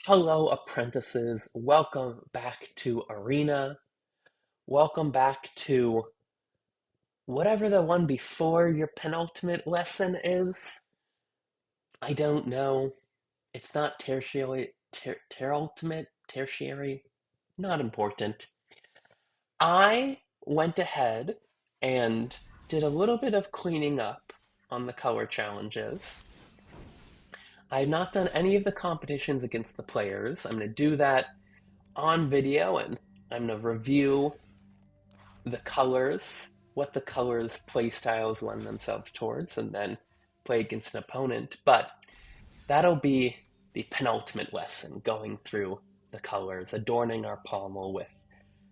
Hello, apprentices. Welcome back to Arena. Welcome back to whatever the one before your penultimate lesson is. I don't know. It's not tertiary. Not important. I went ahead and did a little bit of cleaning up on the color challenges. I have not done any of the competitions against the players. I'm going to do that on video and I'm going to review the colors, what the colors play styles lend themselves towards, and then play against an opponent. But that'll be the penultimate lesson, going through the colors, adorning our pommel with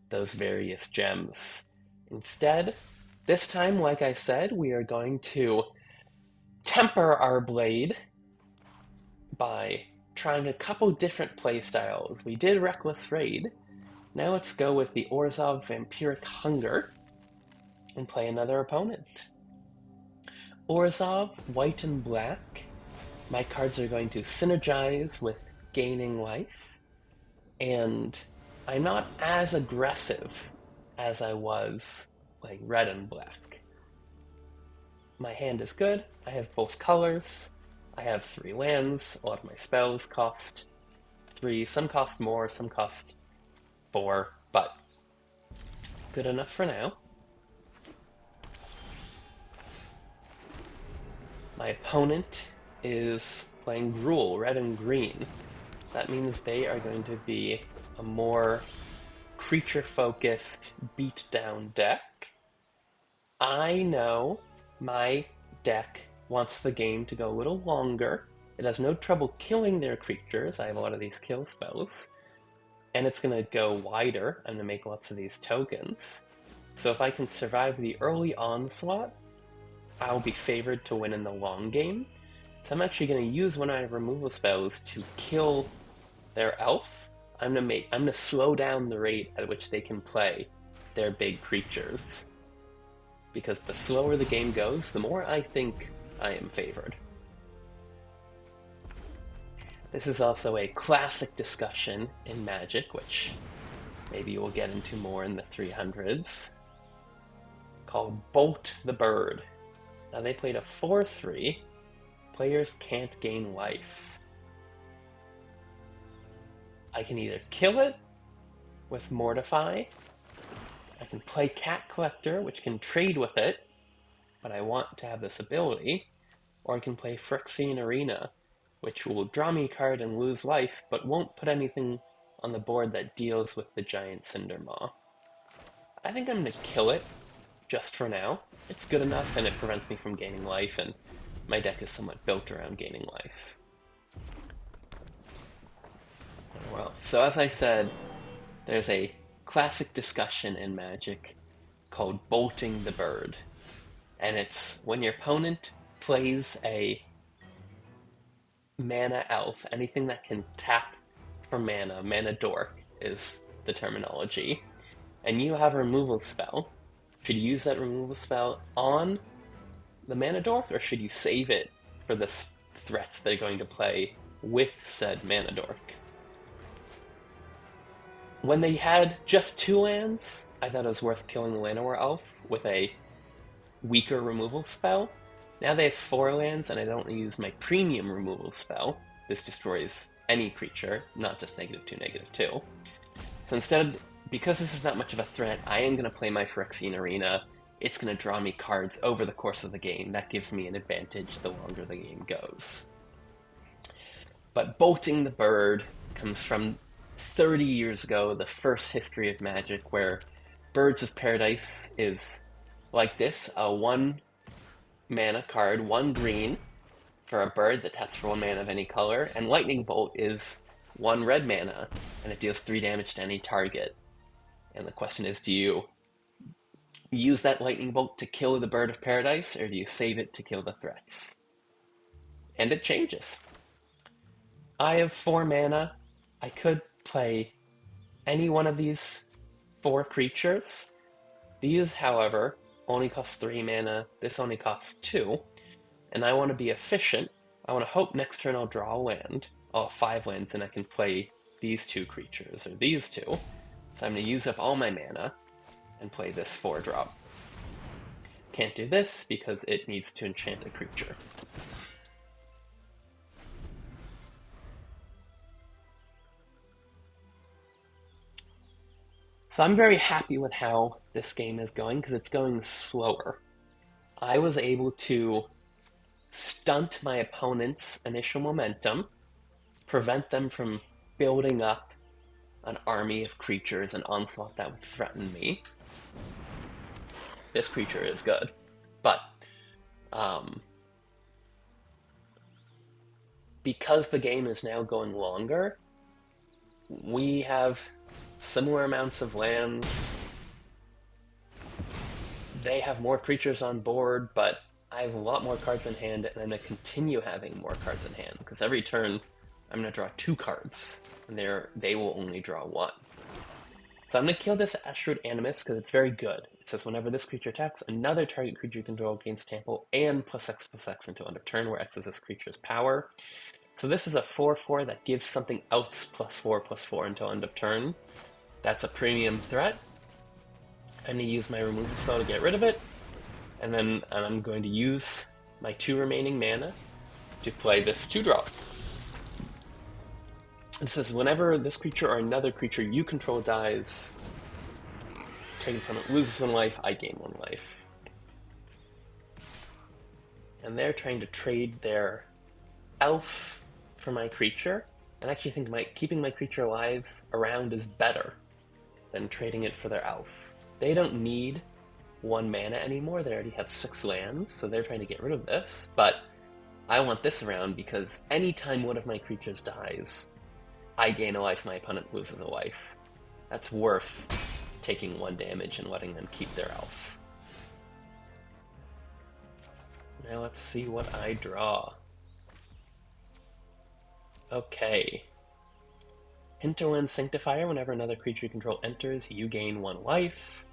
those various gems. Instead, this time, like I said, we are going to temper our blade by trying a couple different playstyles. We did Reckless Raid. Now let's go with the Orzhov Vampiric Hunger and play another opponent. Orzhov, white and black. My cards are going to synergize with gaining life, and I'm not as aggressive as I was playing red and black. My hand is good. I have both colors. I have 3 lands. A lot of my spells cost 3. Some cost more, some cost 4, but good enough for now. My opponent is playing Gruul, red and green. That means they are going to be a more creature-focused beatdown deck. I know my deck wants the game to go a little longer. It has no trouble killing their creatures. I have a lot of these kill spells. And it's going to go wider. I'm going to make lots of these tokens. So if I can survive the early onslaught, I'll be favored to win in the long game. So I'm actually going to use one of my removal spells to kill their elf. I'm going to slow down the rate at which they can play their big creatures. Because the slower the game goes, the more I think I am favored. This is also a classic discussion in Magic, which maybe we'll get into more in the 300s, called Bolt the Bird. Now they played a 4-3. Players can't gain life. I can either kill it with Mortify, I can play Cat Collector, which can trade with it, but I want to have this ability, or I can play Phyrexian Arena, which will draw me a card and lose life, but won't put anything on the board that deals with the giant Cindermaw. I think I'm going to kill it, just for now. It's good enough, and it prevents me from gaining life, and my deck is somewhat built around gaining life. Well, so as I said, there's a classic discussion in Magic called Bolting the Bird. And it's when your opponent plays a mana elf, anything that can tap for mana dork is the terminology, and you have a removal spell, should you use that removal spell on the mana dork, or should you save it for the threats they're going to play with said mana dork? When they had just 2 lands, I thought it was worth killing the Llanowar Elf with a weaker removal spell. Now they have 4 lands, and I don't use my premium removal spell. This destroys any creature, not just -2, -2. So instead, because this is not much of a threat, I am going to play my Phyrexian Arena. It's going to draw me cards over the course of the game. That gives me an advantage the longer the game goes. But Bolting the Bird comes from 30 years ago, the first history of Magic, where Birds of Paradise is like this, a 1 mana card, 1 green, for a bird that taps for 1 mana of any color, and Lightning Bolt is 1 red mana, and it deals 3 damage to any target. And the question is, do you use that Lightning Bolt to kill the Bird of Paradise, or do you save it to kill the threats? And it changes. I have 4 mana. I could play any one of these 4 creatures. These, however, only cost 3 mana. This only costs 2. And I want to be efficient. I want to hope next turn I'll draw a land. all 5 lands, and I can play these 2 creatures, or these 2. So I'm going to use up all my mana and play this 4-drop. Can't do this because it needs to enchant a creature. So I'm very happy with how this game is going because it's going slower. I was able to stunt my opponent's initial momentum, prevent them from building up an army of creatures and onslaught that would threaten me. This creature is good, but because the game is now going longer, we have similar amounts of lands. They have more creatures on board, but I have a lot more cards in hand, and I'm going to continue having more cards in hand, because every turn I'm going to draw 2 cards, and they will only draw 1. So I'm going to kill this Asteroid Animus because it's very good. It says whenever this creature attacks, another target creature you control gains trample and +X/+X until end of turn, where X is this creature's power. So this is a 4/4 that gives something else +4/+4 until end of turn. That's a premium threat. I'm going to use my removal spell to get rid of it, and then I'm going to use my 2 remaining mana to play this 2-drop. It says whenever this creature or another creature you control dies, target opponent loses 1 life, I gain 1 life. And they're trying to trade their elf for my creature, and I actually think keeping my creature alive around is better than trading it for their elf. They don't need 1 mana anymore, they already have 6 lands, so they're trying to get rid of this, but I want this around because anytime one of my creatures dies, I gain a life, my opponent loses a life. That's worth taking 1 damage and letting them keep their elf. Now let's see what I draw. Okay. Hinterland Sanctifier, whenever another creature you control enters, you gain 1 life.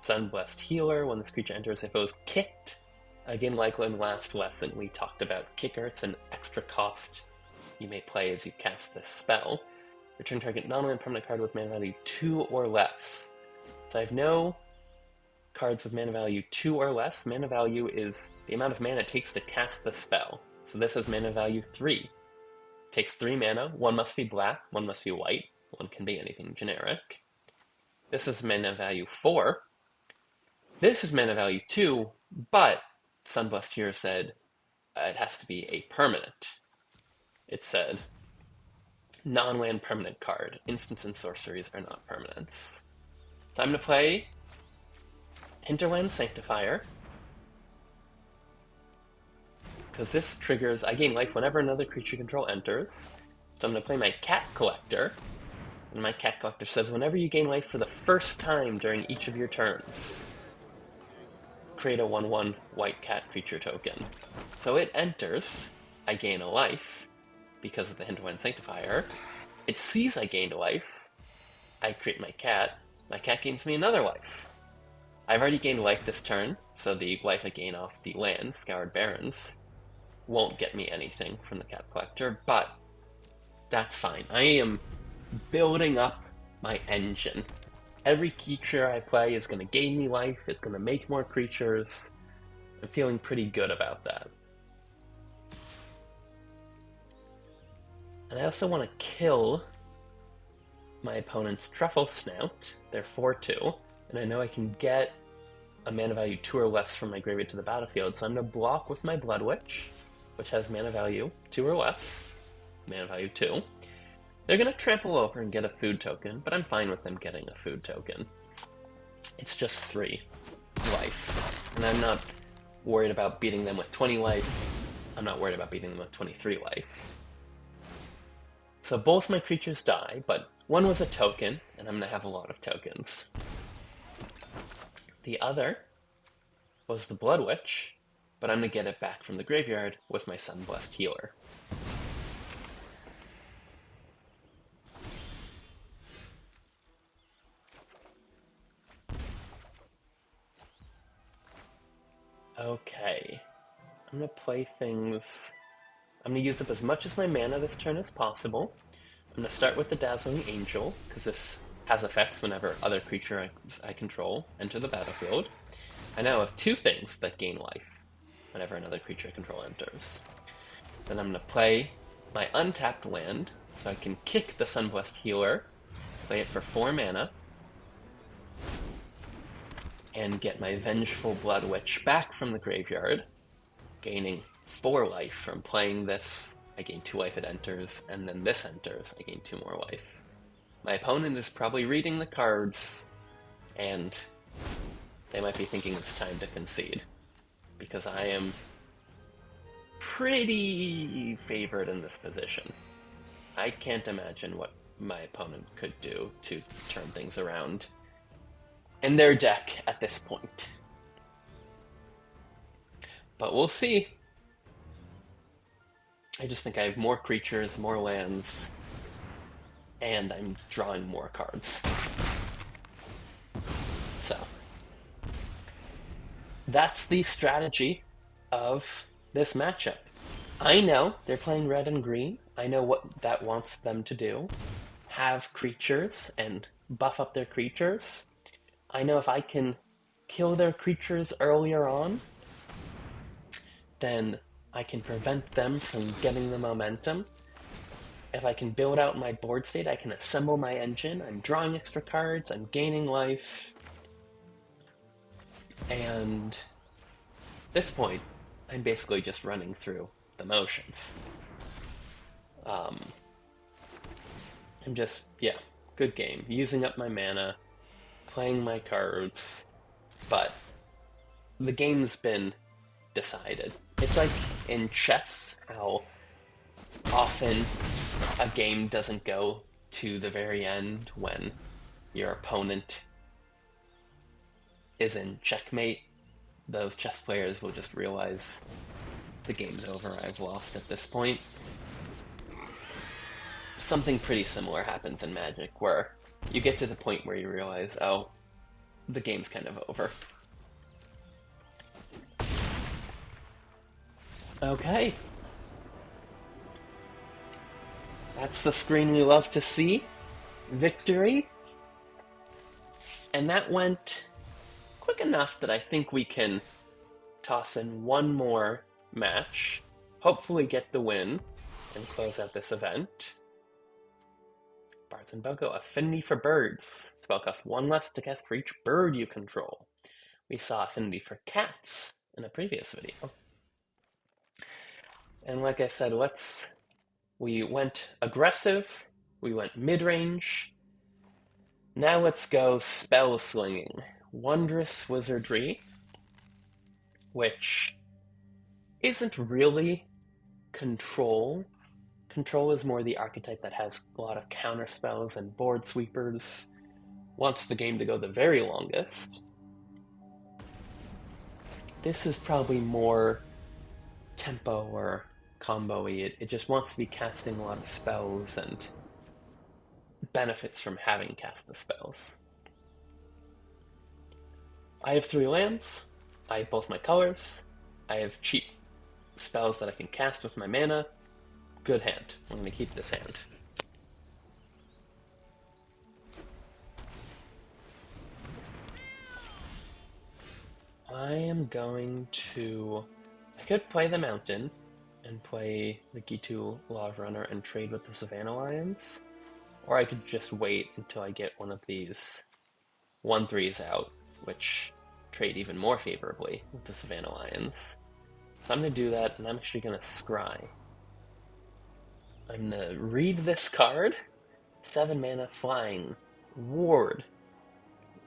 Sunblessed Healer, when this creature enters, if it was kicked. Again, like in last lesson, we talked about kicker. It's an extra cost you may play as you cast this spell. Return target non-land permanent card with mana value 2 or less. So I have no cards with mana value 2 or less. Mana value is the amount of mana it takes to cast the spell. So this is mana value 3. It takes 3 mana. 1 must be black, 1 must be white. 1 can be anything generic. This is mana value 4. This is mana value 2, but Sunblessed here said it has to be a permanent. It said non-land permanent card. Instants and sorceries are not permanents. So I'm going to play Hinterland Sanctifier, because this triggers, I gain life whenever another creature you control enters. So I'm going to play my Cat Collector, and my Cat Collector says whenever you gain life for the first time during each of your turns, create a 1/1 white cat creature token. So it enters, I gain a life because of the Hinterland Sanctifier. It sees I gained a life, I create my cat gains me another life. I've already gained life this turn, so the life I gain off the land, Scoured Barrens, won't get me anything from the Cat Collector, but that's fine. I am building up my engine. Every creature I play is going to gain me life, it's going to make more creatures. I'm feeling pretty good about that. And I also want to kill my opponent's Truffle Snout. They're 4/2, and I know I can get a mana value 2 or less from my graveyard to the battlefield, so I'm going to block with my Blood Witch, which has mana value 2 or less, mana value 2. They're going to trample over and get a food token, but I'm fine with them getting a food token. It's just 3 life, and I'm not worried about beating them with 20 life. I'm not worried about beating them with 23 life. So both my creatures die, but one was a token, and I'm going to have a lot of tokens. The other was the Blood Witch, but I'm going to get it back from the graveyard with my Sunblessed Healer. Okay, I'm going to play things I'm going to use up as much of my mana this turn as possible. I'm going to start with the Dazzling Angel, because this has effects whenever other creatures I control enter the battlefield. I now have 2 things that gain life whenever another creature I control enters. Then I'm going to play my untapped land, so I can kick the Sunblessed Healer, play it for 4 mana, and get my Vengeful Blood Witch back from the graveyard, gaining 4 life from playing this. I gain 2 life, it enters, and then this enters, I gain 2 more life. My opponent is probably reading the cards, and they might be thinking it's time to concede, because I am pretty favored in this position. I can't imagine what my opponent could do to turn things around in their deck at this point. But we'll see. I just think I have more creatures, more lands, and I'm drawing more cards. So, that's the strategy of this matchup. I know they're playing red and green. I know what that wants them to do. Have creatures and buff up their creatures. I know if I can kill their creatures earlier on, then I can prevent them from getting the momentum. If I can build out my board state, I can assemble my engine. I'm drawing extra cards, I'm gaining life. And at this point, I'm basically just running through the motions. I'm just, good game. Using up my mana, playing my cards, but the game's been decided. It's like in chess, how often a game doesn't go to the very end when your opponent is in checkmate. Those chess players will just realize the game's over, I've lost at this point. Something pretty similar happens in Magic, where you get to the point where you realize, oh, the game's kind of over. Okay. That's the screen we love to see. Victory. And that went quick enough that I think we can toss in one more match, hopefully get the win, and close out this event. Bards and Boko, Affinity for Birds. Spell costs 1 less to cast for each bird you control. We saw Affinity for Cats in a previous video. And like I said, we went aggressive, we went mid-range. Now let's go spellslinging. Wondrous Wizardry, which isn't really control. Control is more the archetype that has a lot of counter spells and board sweepers. Wants the game to go the very longest. This is probably more tempo or combo-y. It just wants to be casting a lot of spells and benefits from having cast the spells. I have 3 lands. I have both my colors. I have cheap spells that I can cast with my mana. Good hand. I'm going to keep this hand. I am going to... I could play the Mountain and play the Gitu Lava Runner and trade with the Savannah Lions. Or I could just wait until I get one of these 1/3s out, which trade even more favorably with the Savannah Lions. So I'm going to do that, and I'm actually going to scry. I'm going to read this card. 7 mana, flying. Ward.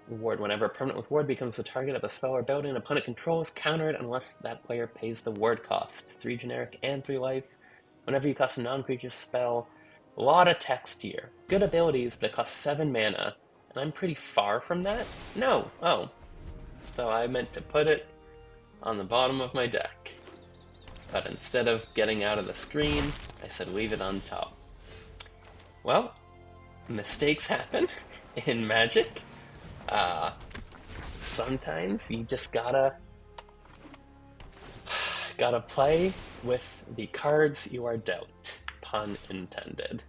Ward. Whenever a permanent with ward becomes the target of a spell or ability an opponent controls, counter it unless that player pays the ward cost. 3 generic and 3 life. Whenever you cast a non-creature spell, a lot of text here. Good abilities, but it costs 7 mana. And I'm pretty far from that? No. Oh. So I meant to put it on the bottom of my deck. But instead of getting out of the screen, I said leave it on top. Well, mistakes happen in Magic. Sometimes you just gotta Gotta play with the cards you are dealt. Pun intended.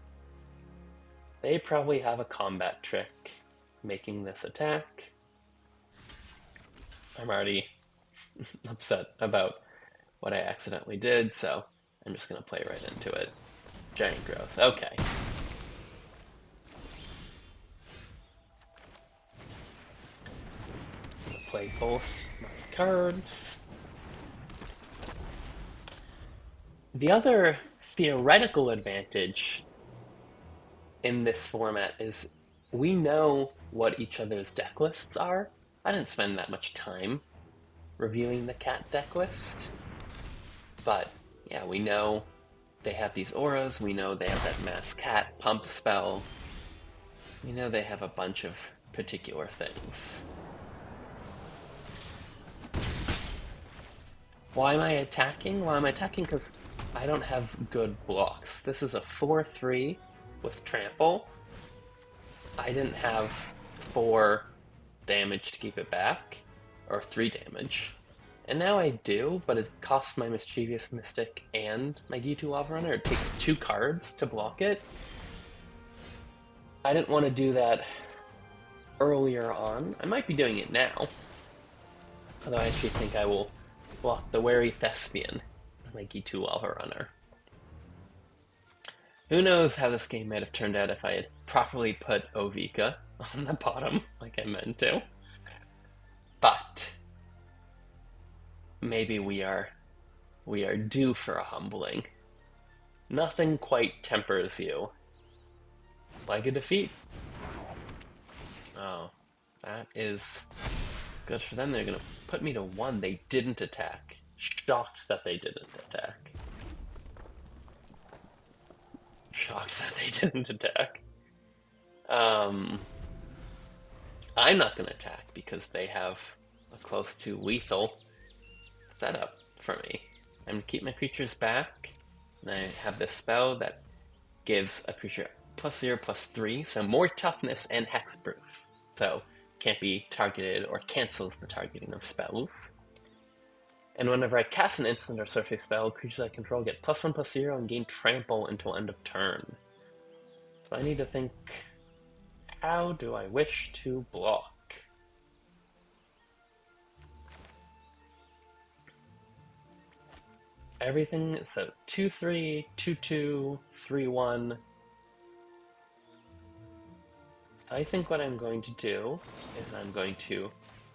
They probably have a combat trick making this attack. I'm already upset about what I accidentally did, so I'm just gonna play right into it. Giant growth. Okay. Play both my cards. The other theoretical advantage in this format is we know what each other's deck lists are. I didn't spend that much time reviewing the cat deck list, but yeah, we know they have these auras, we know they have that mass cat pump spell, we know they have a bunch of particular things. Why am I attacking? Well, I'm attacking because I don't have good blocks. This is a 4/3 with trample. I didn't have 4 damage to keep it back, or 3 damage. And now I do, but it costs my Mischievous Mystic and my G2 Lava Runner. It takes 2 cards to block it. I didn't want to do that earlier on. I might be doing it now. Although I actually think I will block the Wary Thespian, my G2 Lava Runner. Who knows how this game might have turned out if I had properly put Ovika on the bottom, like I meant to. But maybe we are due for a humbling. Nothing quite tempers you like a defeat. Oh, that is good for them. They're gonna put me to 1. They didn't attack. Shocked that they didn't attack. Shocked that they didn't attack. I'm not gonna attack because they have a close to lethal setup for me. I'm gonna keep my creatures back, and I have this spell that gives a creature +0/+3, so more toughness and hexproof. So can't be targeted or cancels the targeting of spells. And whenever I cast an instant or sorcery spell, creatures I control get +1/+0 and gain trample until end of turn. So I need to think, how do I wish to block? Everything, so 2/3, 2/2, 3/1. I think what I'm going to do is I'm going to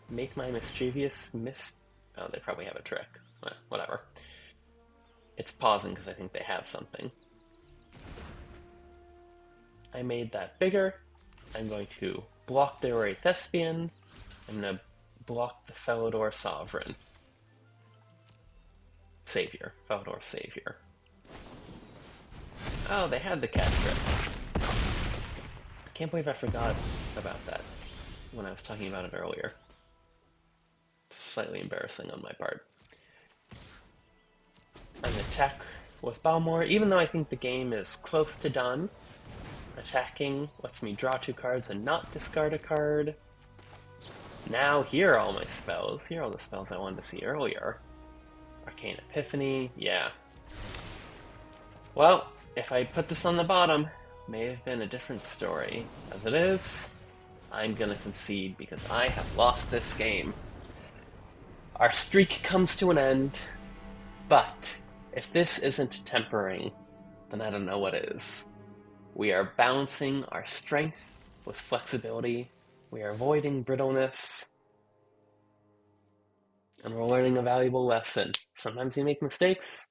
make my Mischievous Mist. Oh, they probably have a trick. Well, whatever. It's pausing because I think they have something. I made that bigger. I'm going to block their Wary Thespian. I'm going to block the Felidor Sovereign. Savior. Felidor Savior. Oh, they had the cat trick. I can't believe I forgot about that when I was talking about it earlier. Slightly embarrassing on my part. I'm going to attack with Balmor, even though I think the game is close to done. Attacking lets me draw 2 cards and not discard a card. Now here are all my spells. Here are all the spells I wanted to see earlier. Arcane Epiphany, yeah. Well, if I put this on the bottom, may have been a different story. As it is, I'm gonna concede because I have lost this game. Our streak comes to an end, but if this isn't tempering, then I don't know what is. We are balancing our strength with flexibility, we are avoiding brittleness, and we're learning a valuable lesson. Sometimes you make mistakes,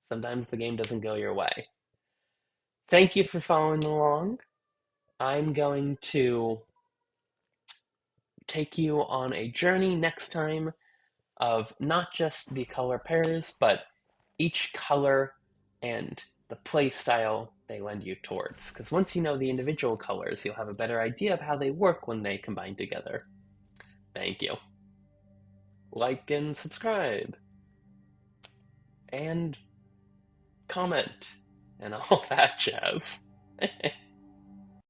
sometimes the game doesn't go your way. Thank you for following along. I'm going to take you on a journey next time of not just the color pairs, but each color and the play style they lend you towards. Because once you know the individual colors, you'll have a better idea of how they work when they combine together. Thank you. Like and subscribe. And comment. And all that jazz.